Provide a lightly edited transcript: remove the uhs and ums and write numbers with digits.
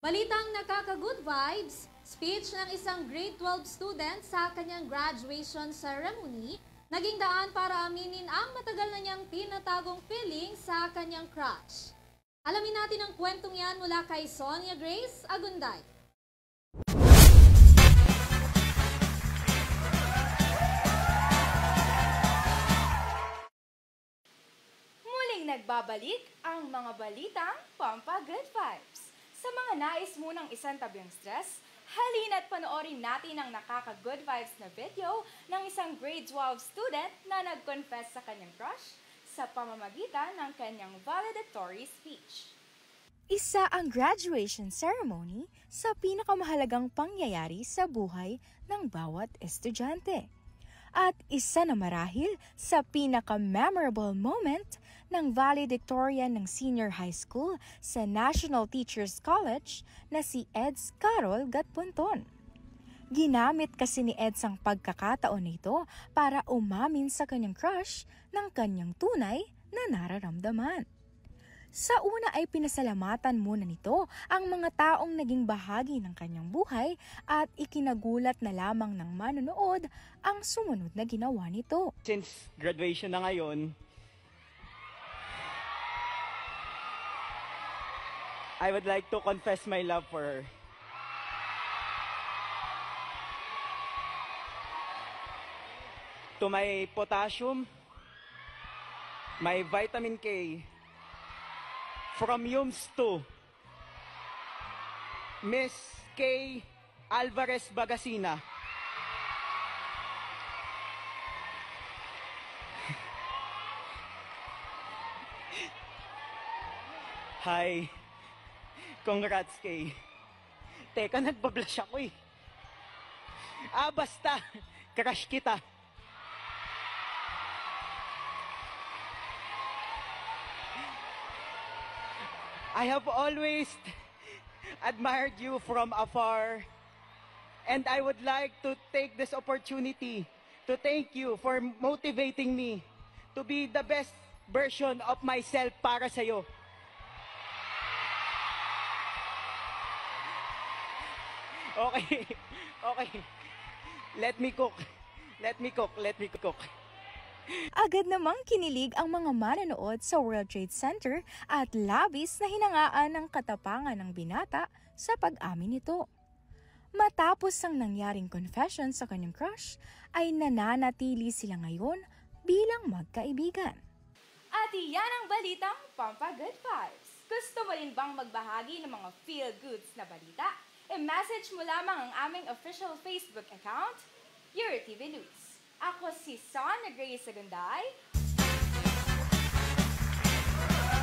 Balitang nakaka-good vibes, speech ng isang grade 12 student sa kanyang graduation ceremony, naging daan para aminin ang matagal na niyang tinatagong feeling sa kanyang crush. Alamin natin ang kwentong yan mula kay Sonia Grace Agunday. Muling nagbabalik ang mga balitang Pampa-Good Vibes. Sa mga nais munang isantabi ang stress, halina't panoorin natin ang nakaka-good vibes na video ng isang grade 12 student na nag-confess sa kanyang crush sa pamamagitan ng kanyang valedictory speech. Isa ang graduation ceremony sa pinakamahalagang pangyayari sa buhay ng bawat estudyante. At isa na marahil sa pinaka-memorable moment ng valedictorian ng senior high school sa National Teachers College na si Eds Carol Gatpunton. Ginamit kasi ni Eds ang pagkakataon nito para umamin sa kanyang crush ng kanyang tunay na nararamdaman. Sa una ay pinasalamatan muna nito ang mga taong naging bahagi ng kanyang buhay at ikinagulat na lamang ng manonood ang sumunod na ginawa nito. Since graduation na ngayon, I would like to confess my love for her. To my potassium, my vitamin K, from Yums to Miss K. Alvarez Bagasina. Hi. Congrats, Kay. Teka, nagbablush ako eh. Basta. Crush kita. I have always admired you from afar, and I would like to take this opportunity to thank you for motivating me to be the best version of myself para sa'yo. Okay, okay. Let me cook. Agad namang kinilig ang mga manonood sa World Trade Center at labis na hinangaan ng katapangan ng binata sa pag-amin nito. Matapos ang nangyaring confession sa kanyang crush, ay nananatili sila ngayon bilang magkaibigan. At iyan ang balitang Pampa-Good Vibes. Gusto mo rin bang magbahagi ng mga feel-goods na balita? I-message mo lamang ang aming official Facebook account, Your TV News. Ako si Sonia Grace Agunday